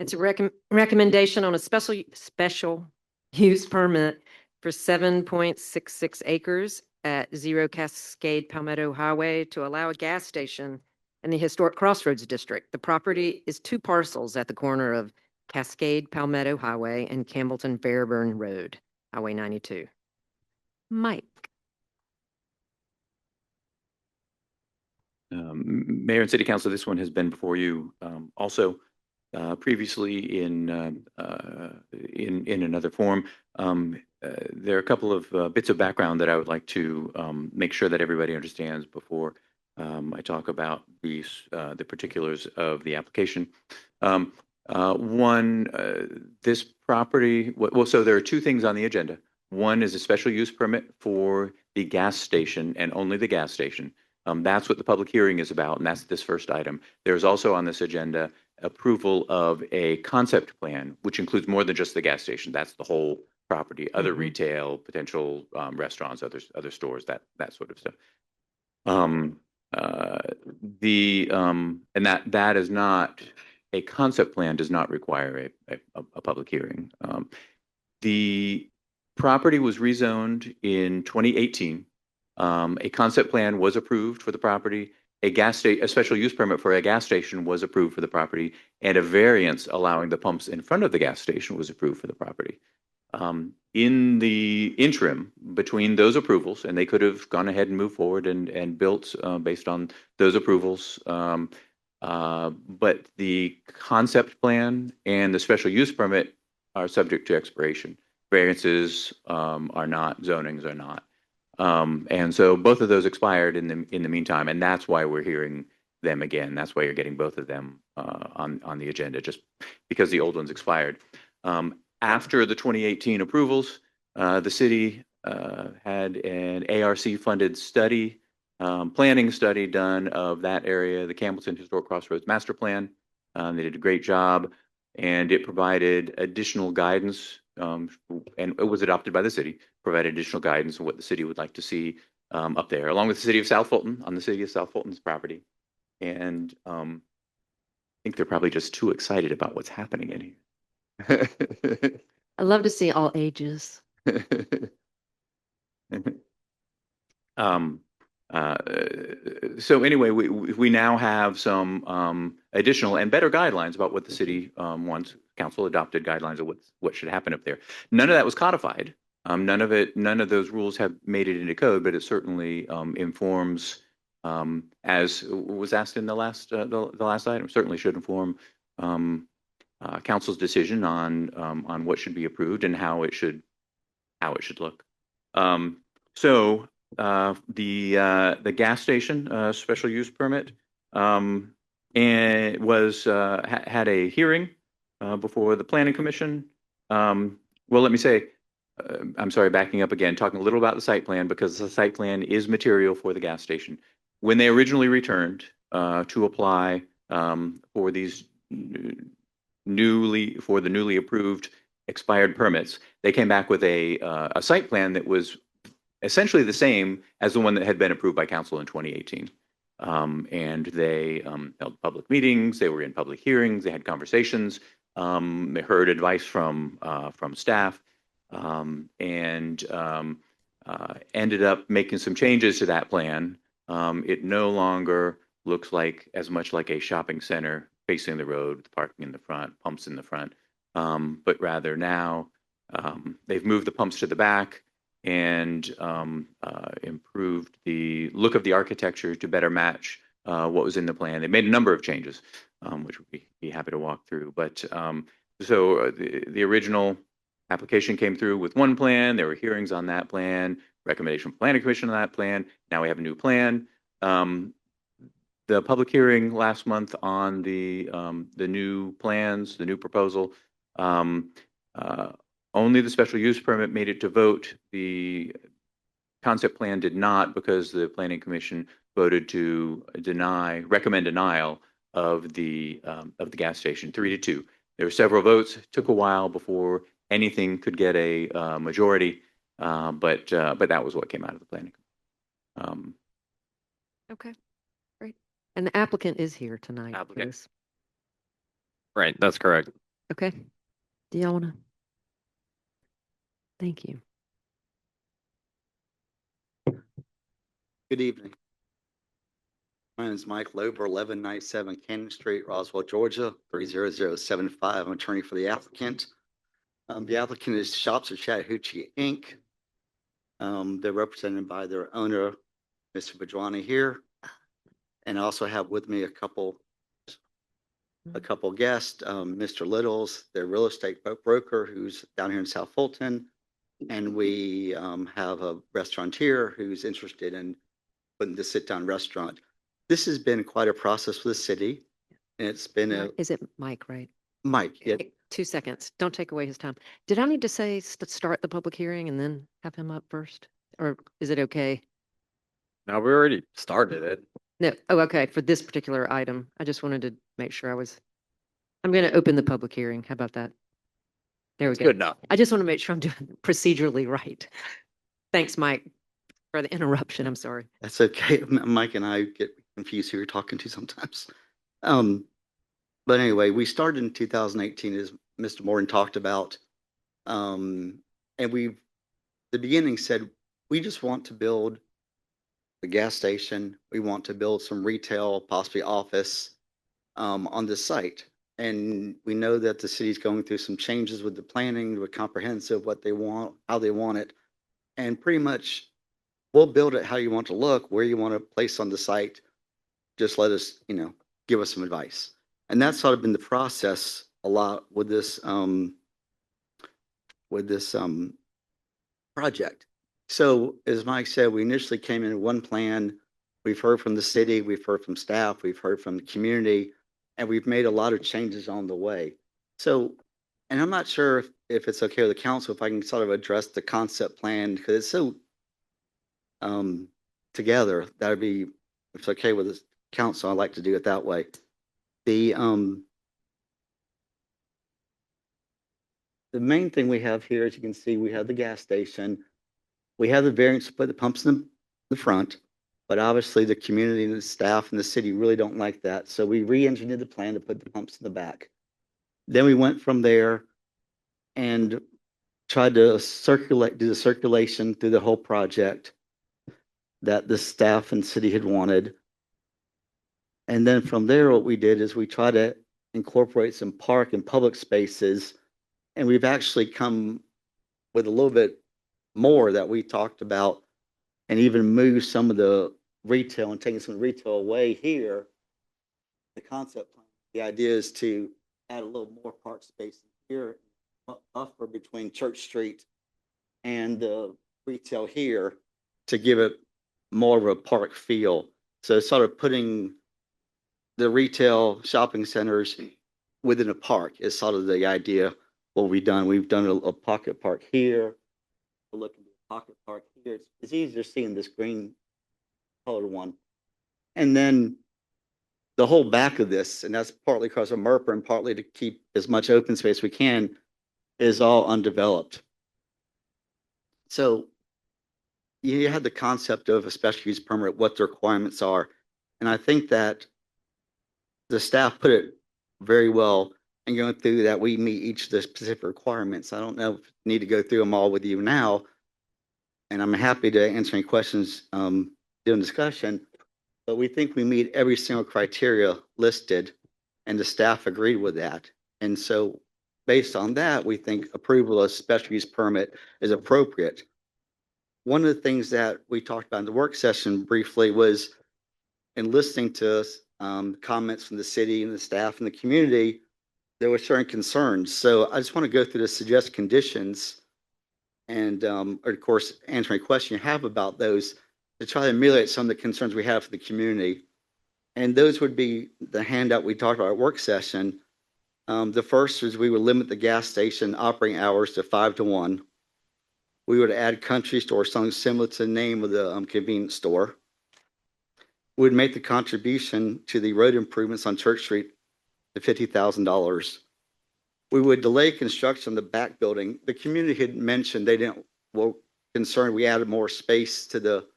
It's a recommendation on a special use permit for 7.66 acres at 0 Cascade Palmetto Highway to allow a gas station in the Historic Crossroads District. The property is 2 parcels at the corner of Cascade Palmetto Highway and Campbellton Fairburn Road, Highway 92. Mike. Mayor and City Council, this one has been before you also previously in another form. There are a couple of bits of background that I would like to make sure that everybody understands before I talk about the particulars of the application. This property, well, so there are 2 things on the agenda. One is a special use permit for the gas station and only the gas station. That's what the public hearing is about, and that's this first item. There's also on this agenda approval of a concept plan, which includes more than just the gas station. That's the whole property, other retail, potential restaurants, other stores, that sort of stuff. And that is not a concept plan, does not require a public hearing. The property was rezoned in 2018. A concept plan was approved for the property. A special use permit for a gas station was approved for the property, and a variance allowing the pumps in front of the gas station was approved for the property. In the interim between those approvals, and they could have gone ahead and moved forward and built based on those approvals, but the concept plan and the special use permit are subject to expiration. Variances are not, zonings are not. And so both of those expired in the meantime, and that's why we're hearing them again. That's why you're getting both of them on the agenda, just because the old ones expired. After the 2018 approvals, the city had an ARC-funded study, planning study done of that area, the Campbellton Historic Crossroads Master Plan. They did a great job, and it provided additional guidance, and it was adopted by the city, provided additional guidance on what the city would like to see up there, along with the city of South Fulton, on the city of South Fulton's property. And I think they're probably just too excited about what's happening in here. I love to see all ages. So anyway, we now have some additional and better guidelines about what the city wants. Council adopted guidelines of what should happen up there. None of that was codified. None of those rules have made it into code, but it certainly informs, as was asked in the last item, certainly should inform council's decision on what should be approved and how it should look. So the gas station special use permit and was had a hearing before the planning commission. Well, let me say, I'm sorry, backing up again, talking a little about the site plan, because the site plan is material for the gas station. When they originally returned to apply for these newly approved expired permits, they came back with a site plan that was essentially the same as the one that had been approved by council in 2018. And they held public meetings, they were in public hearings, they had conversations, they heard advice from staff, and ended up making some changes to that plan. It no longer looks like as much like a shopping center facing the road, with parking in the front, pumps in the front, but rather now they've moved the pumps to the back and improved the look of the architecture to better match what was in the plan. They made a number of changes, which we'd be happy to walk through. But so the original application came through with one plan. There were hearings on that plan, recommendation from Planning Commission on that plan. Now we have a new plan. The public hearing last month on the new plans, the new proposal, only the special use permit made it to vote. The concept plan did not, because the Planning Commission voted to recommend denial of the gas station, 3-2. There were several votes. It took a while before anything could get a majority, but that was what came out of the planning. Okay, great. And the applicant is here tonight. Right, that's correct. Okay. Do y'all want to? Thank you. Good evening. My name is Mike Lober, 1197 Cannon Street, Roswell, Georgia, 30075. I'm attorney for the applicant. The applicant is Shops of Chattahoochee, Inc. They're represented by their owner, Mr. Bajwani here. And I also have with me a couple guests, Mr. Littles, their real estate broker who's down here in South Fulton. And we have a restaurateur who's interested in putting the sit-down restaurant. This has been quite a process for the city, and it's been a Is it Mike, right? Mike. Yeah, Hey, 2 seconds. Don't take away his time. Did I need to say start the public hearing and then have him up first? Or is it okay? No, we already started it. No. Oh, okay. For this particular item, I just wanted to make sure I'm going to open the public hearing. How about that? There we go. Good enough. I just want to make sure I'm doing procedurally right. Thanks, Mike, for the interruption. I'm sorry. that's okay. Mike and I get confused who you're talking to sometimes. But anyway, we started in 2018, as Mr. Morgan talked about, and the beginning said we just want to build the gas station. We want to build some retail, possibly office, on this site. And we know that the city's going through some changes with the planning, with comprehensive, what they want, how they want it. And pretty much we'll build it how you want to look, where you want to place on the site. Just let us, give us some advice. And that's sort of been the process a lot with this project. So as Mike said, we initially came in with one plan. We've heard from the city, we've heard from staff, we've heard from the community, and we've made a lot of changes on the way. So, and I'm not sure if it's okay with the council, if I can sort of address the concept plan, because it's so together, that would be, if it's okay with the council, I'd like to do it that way. The main thing we have here, as you can see, we have the gas station. We have the variance to put the pumps in the front, but obviously the community and the staff and the city really don't like that. So we re-engineered the plan to put the pumps in the back. Then we went from there and tried to do the circulation through the whole project that the staff and city had wanted. And then from there, what we did is we tried to incorporate some park and public spaces. And we've actually come with a little bit more that we talked about, and even moved some of the retail and taking some retail away here. The concept plan, the idea is to add a little more park space here, buffer between Church Street and the retail here to give it more of a park feel. So sort of putting the retail shopping centers within a park is sort of the idea. What we've done a pocket park here. We're looking at a pocket park here. It's easier seeing this green colored one. And then the whole back of this, and that's partly because of MERPA and partly to keep as much open space we can, is all undeveloped. So you had the concept of a special use permit, what the requirements are. And I think that the staff put it very well. And going through that, we meet each of the specific requirements. I don't know if I need to go through them all with you now. And I'm happy to answer any questions during discussion. But we think we meet every single criteria listed, and the staff agreed with that. And so based on that, we think approval of special use permit is appropriate. One of the things that we talked about in the work session briefly was in listening to comments from the city and the staff and the community, there were certain concerns. So I just want to go through the suggested conditions and, of course, answer any question you have about those to try to ameliorate some of the concerns we have for the community. And those would be the handout we talked about at work session. The first is we would limit the gas station operating hours to 5 to 1. We would add country store, something similar to the name of the convenience store. We would make the contribution to the road improvements on Church Street to $50,000. We would delay construction of the back building. The community had mentioned they were concerned we added more space to the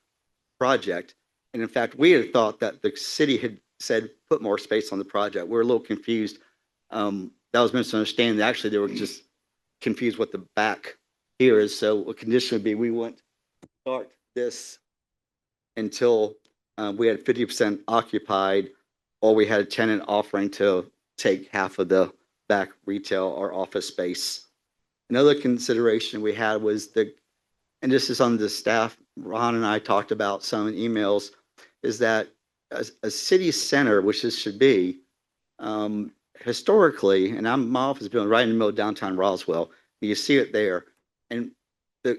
project. And in fact, we had thought that the city had said put more space on the project. We're a little confused. The that was misunderstanding. Actually, they were just confused what the back here is. So a condition would be we wouldn't start this until we had 50% occupied, or we had a tenant offering to take half of the back retail or office space. Another consideration we had was and this is on the staff, Ron and I talked about some emails, is that a city center, which this should be, historically, and my office has been right in the middle of downtown Roswell, you see it there. And the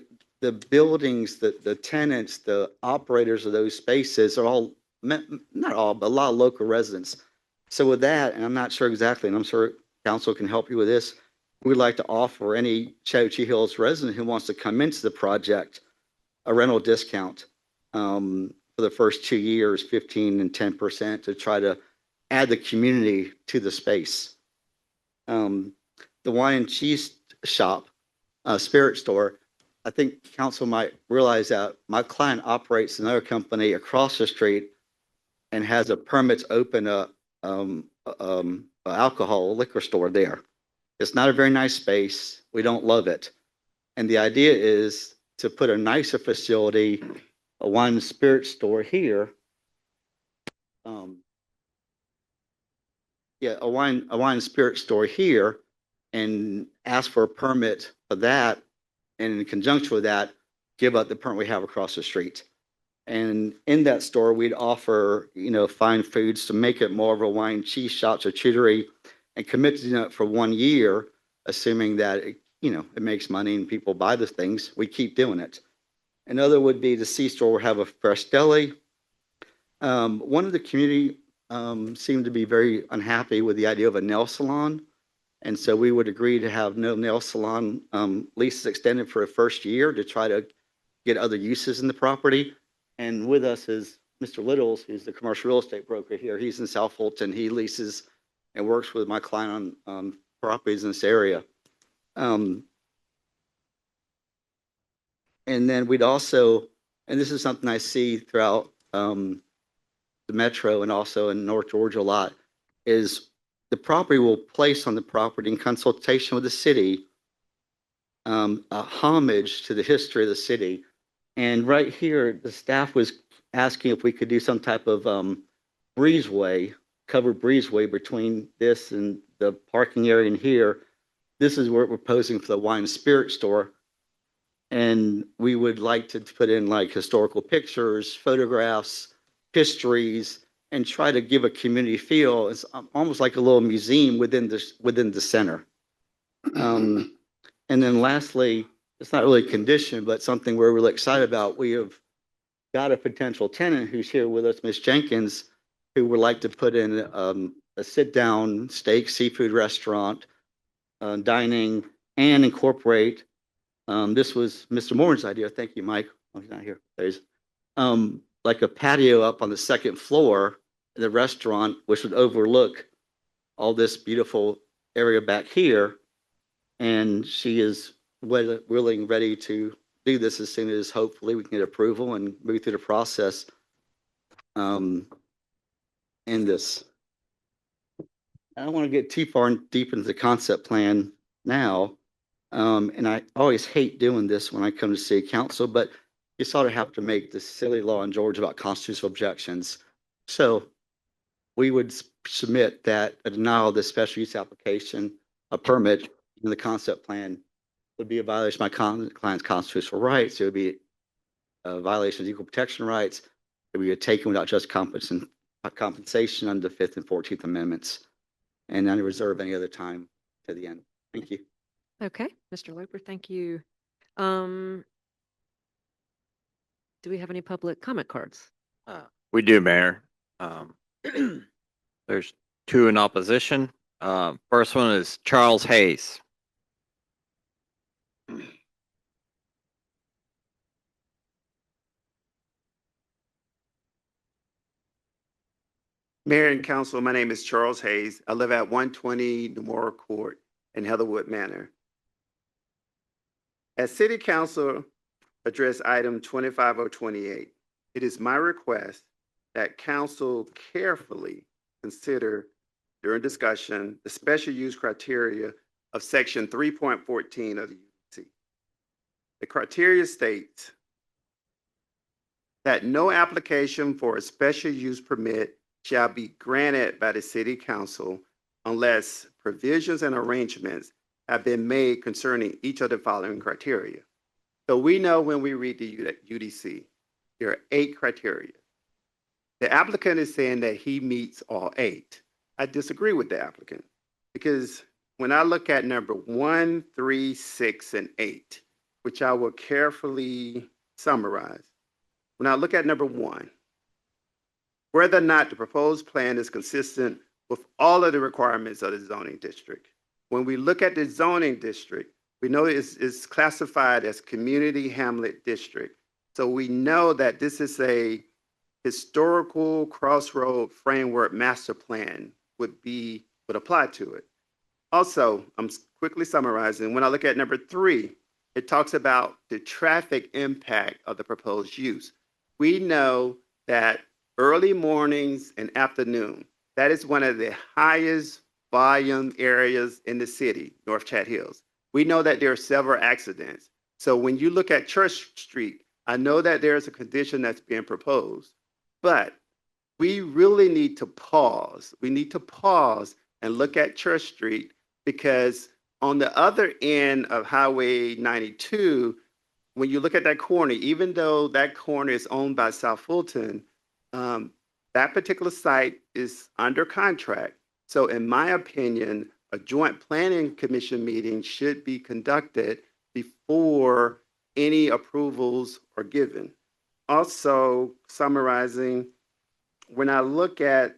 buildings, the tenants, the operators of those spaces are all, not all, but a lot of local residents. So with that, and I'm not sure exactly, and I'm sure council can help you with this, we'd like to offer any Chattahoochee Hills resident who wants to come into the project a rental discount for the first 2 years, 15 and 10%, to try to add the community to the space. The wine and cheese shop, spirit store, I think council might realize that my client operates another company across the street and has a permit to open a liquor store there. It's not a very nice space. We don't love it. And the idea is to put a nicer facility, a wine and spirit store here. A wine and spirit store here, and ask for a permit for that. And in conjunction with that, give up the permit we have across the street. And in that store, we'd offer, fine foods to make it more of a wine, cheese shops or charcuterie, and commit to it for 1 year, assuming that it makes money and people buy the things. We keep doing it. Another would be the C-store will have a fresh deli. One of the community seemed to be very unhappy with the idea of a nail salon. And so we would agree to have no nail salon leases extended for the first year to try to get other uses in the property. And with us is Mr. Littles, who's the commercial real estate broker here. He's in South Fulton. He leases and works with my client on properties in this area. And then we'd also, and this is something I see throughout the metro and also in North Georgia a lot, is the property will place on the property in consultation with the city a homage to the history of the city. And right here, the staff was asking if we could do some type of breezeway, covered breezeway between this and the parking area in here. This is where we're posing for the wine and spirit store. And we would like to put in like historical pictures, photographs, histories, and try to give a community feel. It's almost like a little museum within the center. And then lastly, it's not really a condition, but something we're really excited about. We have got a potential tenant who's here with us, Ms. Jenkins, who would like to put in a sit-down steak, seafood restaurant, dining, and incorporate. This was Mr. Moore's idea. Thank you, Mike. Oh, he's not here. There he is. Like a patio up on the second floor of the restaurant, which would overlook all this beautiful area back here. And she is willing, ready to do this as soon as hopefully we can get approval and move through the process in this. I don't want to get too far deep into the concept plan now. And I always hate doing this when I come to city council, but you sort of have to make the silly law in Georgia about constitutional objections. So we would submit that a denial of this special use application, a permit in the concept plan, would be a violation of my client's constitutional rights. It would be a violation of equal protection rights. It would be taken without just compensation under the 5th and 14th Amendments. And I reserve any other time to the end. Thank you. Okay, Mr. Loper, thank you. Do we have any public comment cards? We do, Mayor. There's 2 in opposition. First one is Charles Hayes. Mayor and Council, my name is Charles Hayes. I live at 120 Nemora Court in Heatherwood Manor. As City Council address item 25028, it is my request that Council carefully consider during discussion the special use criteria of section 3.14 of the UDC. The criteria states that no application for a special use permit shall be granted by the city council unless provisions and arrangements have been made concerning each of the following criteria. So we know when we read the UDC, there are 8 criteria. The applicant is saying that he meets all 8. I disagree with the applicant because when I look at number 1, 3, 6, and 8, which I will carefully summarize, when I look at number 1, whether or not the proposed plan is consistent with all of the requirements of the zoning district. When we look at the zoning district, we know it's classified as community hamlet district. So we know that this is a historical crossroad framework master plan would apply to it. Also, I'm quickly summarizing. When I look at number 3, it talks about the traffic impact of the proposed use. We know that early mornings and afternoon, that is one of the highest volume areas in the city, North Chat Hills. We know that there are several accidents. So when you look at Church Street, I know that there's a condition that's being proposed, but we really need to pause. We need to pause and look at Church Street because on the other end of Highway 92, when you look at that corner, even though that corner is owned by South Fulton, that particular site is under contract. So in my opinion, a joint planning commission meeting should be conducted before any approvals are given. Also, summarizing, when I look at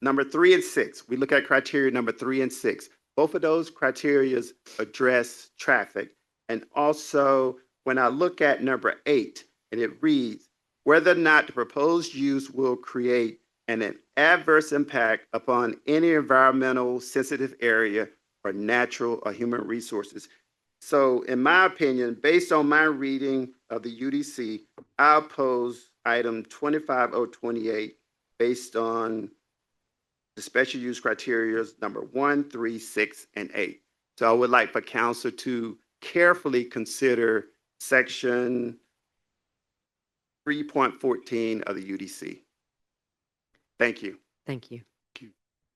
number 3 and 6, we look at criteria number 3 and 6. Both of those criteria address traffic. And also, when I look at number 8, and it reads, whether or not the proposed use will create an adverse impact upon any environmental sensitive area or natural or human resources. So in my opinion, based on my reading of the UDC, I oppose item 25028 based on the special use criteria number 1, 3, 6, and 8. So I would like for council to carefully consider section 3.14 of the UDC. Thank you. Thank you.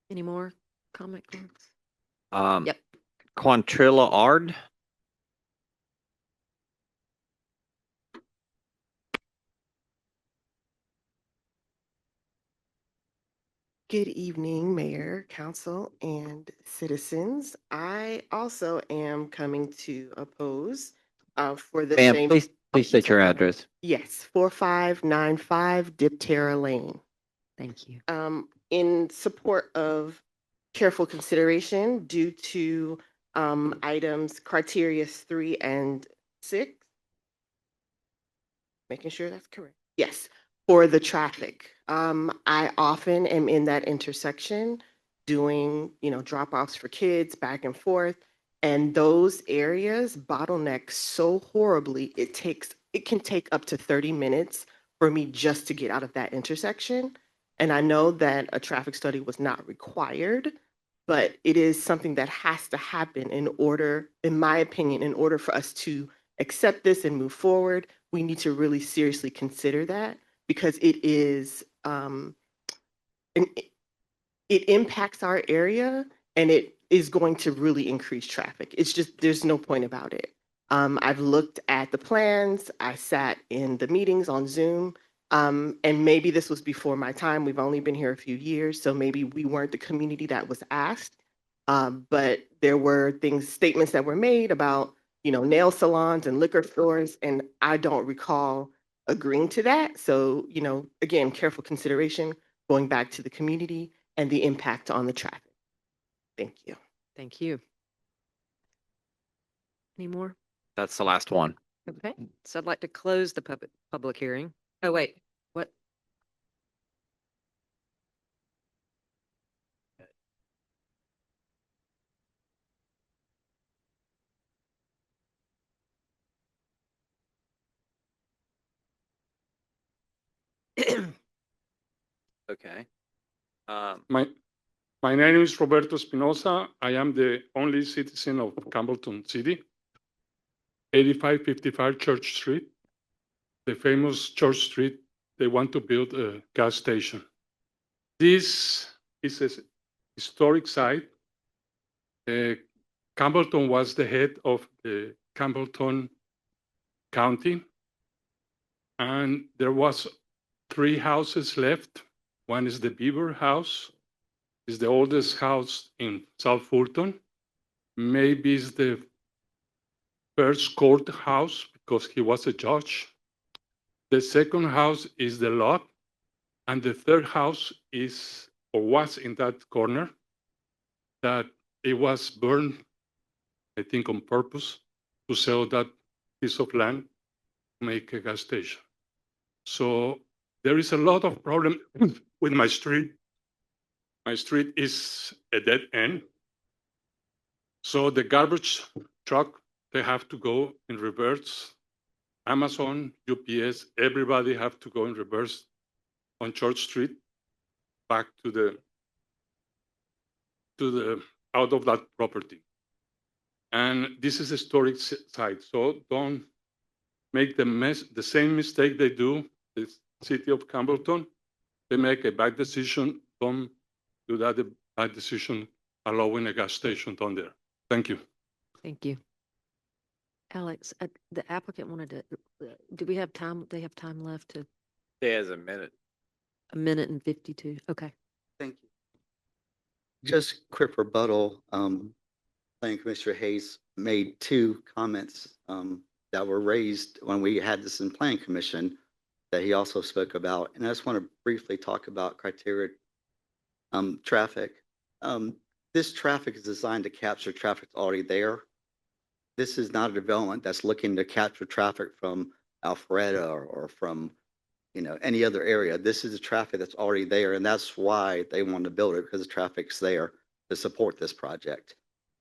Any more comment? Yep. Quantrilla Ard. Good evening, Mayor, Council, and citizens. I also am coming to oppose for the Ma'am, same. please state your address. Yes, 4595 Diptera Lane. Thank you. In support of careful consideration due to items criteria 3 and 6. Making sure that's correct. Yes, for the traffic. I often am in that intersection doing, drop-offs for kids back and forth. And those areas bottleneck so horribly, it can take up to 30 minutes for me just to get out of that intersection. And I know that a traffic study was not required, but it is something that has to happen in order, in my opinion, in order for us to accept this and move forward. We need to really seriously consider that because it is, it impacts our area and it is going to really increase traffic. It's just, there's no point about it. I've looked at the plans, I sat in the meetings on Zoom, and maybe this was before my time. We've only been here a few years, so maybe we weren't the community that was asked. But there were statements that were made about, nail salons and liquor stores, and I don't recall agreeing to that. So, again, careful consideration, going back to the community and the impact on the traffic. Thank you. Thank you. Any more? That's the last one. Okay, so I'd like to close the public hearing. Oh, wait, what? Okay. My My name is Roberto Espinosa. I am the only citizen of Campbellton City, 8555 Church Street, the famous Church Street. They want to build a gas station. This is a historic site. Campbellton was the head of the Campbellton County, and there was 3 houses left. One is the Beaver House. It's the oldest house in South Fulton. Maybe it's the first courthouse because he was a judge. The second house is the lot, and the third house is or was in that corner that it was burned, I think on purpose, to sell that piece of land to make a gas station. So there is a lot of problem with my street. My street is a dead end. So the garbage truck, they have to go in reverse. Amazon, UPS, everybody have to go in reverse on Church Street back to the out of that property. And this is a historic site, so don't make the same mistake they do, the city of Campbellton. They make a bad decision, don't do that bad decision allowing a gas station down there. Thank you. Thank you. Alex, the applicant wanted to, do we have time? They have time left to There's a minute. 1 minute and 52. Okay. Thank you. Just quick rebuttal. Planning Commissioner Hayes made 2 comments that were raised when we had this in Planning Commission that he also spoke about. And I just want to briefly talk about criteria traffic. This traffic is designed to capture traffic already there. This is not a development that's looking to capture traffic from Alpharetta or from any other area. This is the traffic that's already there, and that's why they want to build it, because the traffic's there to support this project.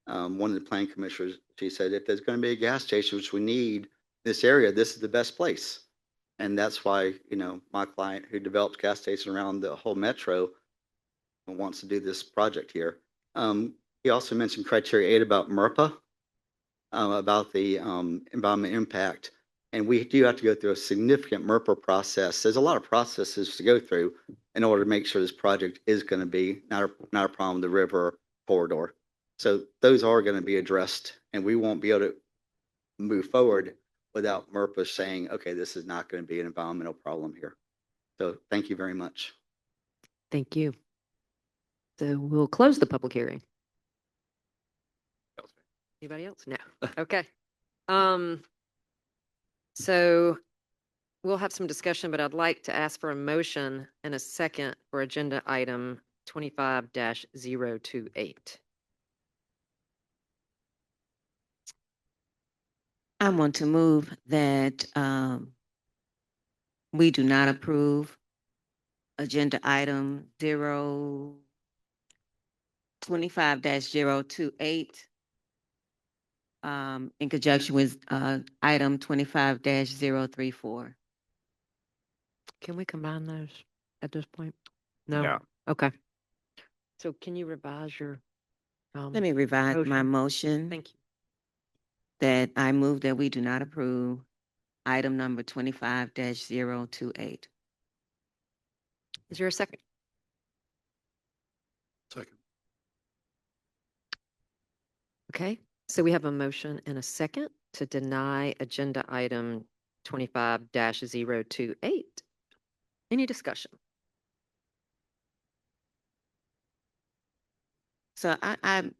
One of the planning commissioners, she said, if there's going to be a gas station, which we need this area, this is the best place. And that's why, my client who develops gas stations around the whole metro wants to do this project here. He also mentioned criteria 8 about MRPA, about the environment impact. And we do have to go through a significant MRPA process. There's a lot of processes to go through in order to make sure this project is going to be not a problem with the river corridor. So those are going to be addressed, and we won't be able to move forward without MRPA saying, okay, this is not going to be an environmental problem here. So thank you very much. Thank you. So we'll close the public hearing. Anybody else? No. Okay. So we'll have some discussion, but I'd like to ask for a motion and a second for agenda item 25-028. I want to move that we do not approve agenda item 25-028 in conjunction with item 25-034. Can we combine those at this point? No? No. Okay. So can you revise your? Let me revise my motion. Thank you. That I move that we do not approve item number 25-028. Is there a second? Second. Okay, so we have a motion and a second to deny agenda item 25-028. Any discussion? So I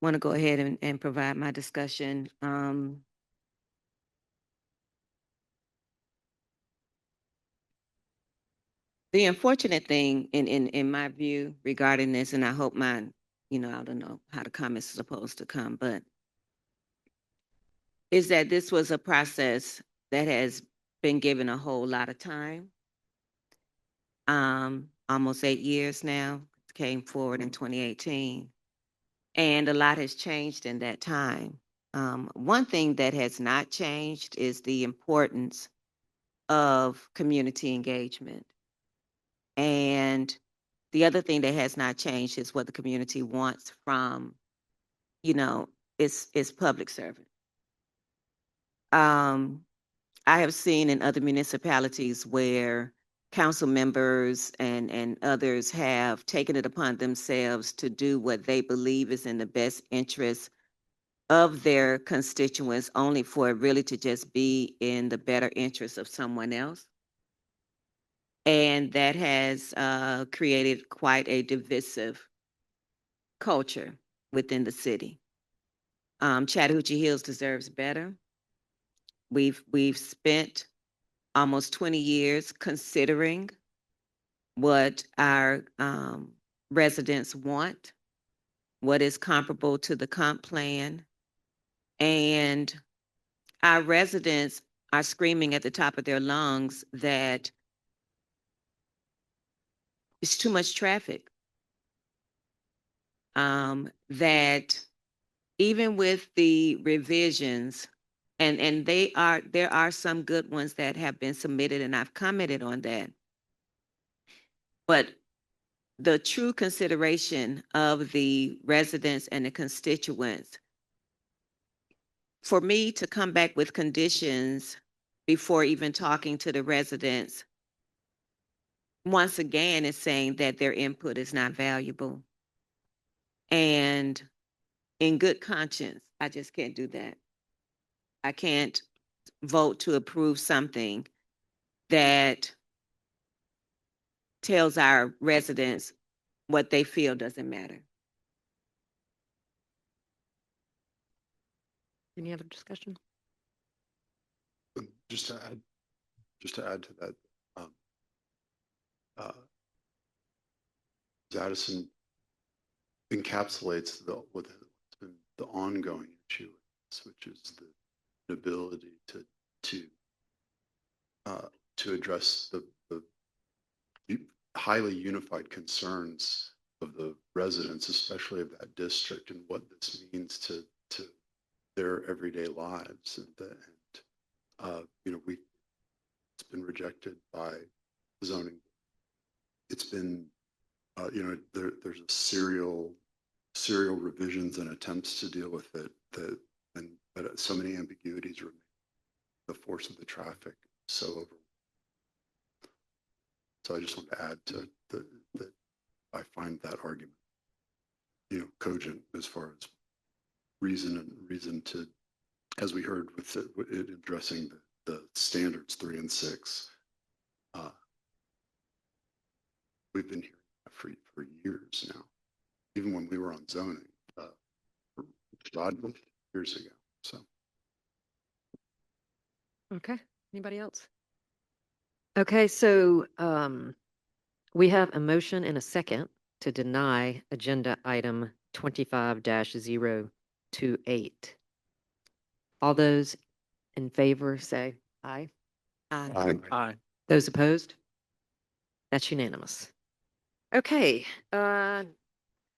want to go ahead and provide my discussion. The unfortunate thing in my view regarding this, and I hope mine, I don't know how the comments are supposed to come, but is that this was a process that has been given a whole lot of time. Almost 8 years now. It came forward in 2018. And a lot has changed in that time. One thing that has not changed is the importance of community engagement. And The other thing that has not changed is what the community wants from, its public servant. I have seen in other municipalities where council members and others have taken it upon themselves to do what they believe is in the best interest of their constituents, only for it really to just be in the better interest of someone else. And that has created quite a divisive culture within the city. Chattahoochee Hills deserves better. We've spent almost 20 years considering what our residents want, what is comparable to the comp plan. And our residents are screaming at the top of their lungs that it's too much traffic. That even with the revisions, and there are some good ones that have been submitted, and I've commented on that. But the true consideration of the residents and the constituents, for me to come back with conditions before even talking to the residents, once again, is saying that their input is not valuable. And in good conscience, I just can't do that. I can't vote to approve something that tells our residents what they feel doesn't matter. Any other discussion? Just to add to that, Addison encapsulates what's been the ongoing issue, which is the ability to address the highly unified concerns of the residents, especially of that district, and what this means to their everyday lives. It's been rejected by zoning. It's been, there's a serial revisions and attempts to deal with it but so many ambiguities remain. The force of the traffic so over. So I just want to add to that I find that argument, cogent as far as reason to, as we heard with it addressing the standards 3 and 6. We've been hearing that for years now, even when we were on zoning, years ago. So. Okay, anybody else? Okay, so we have a motion and a second to deny agenda item 25-028. All those in favor say aye. Aye. Aye. Those opposed? That's unanimous. Okay,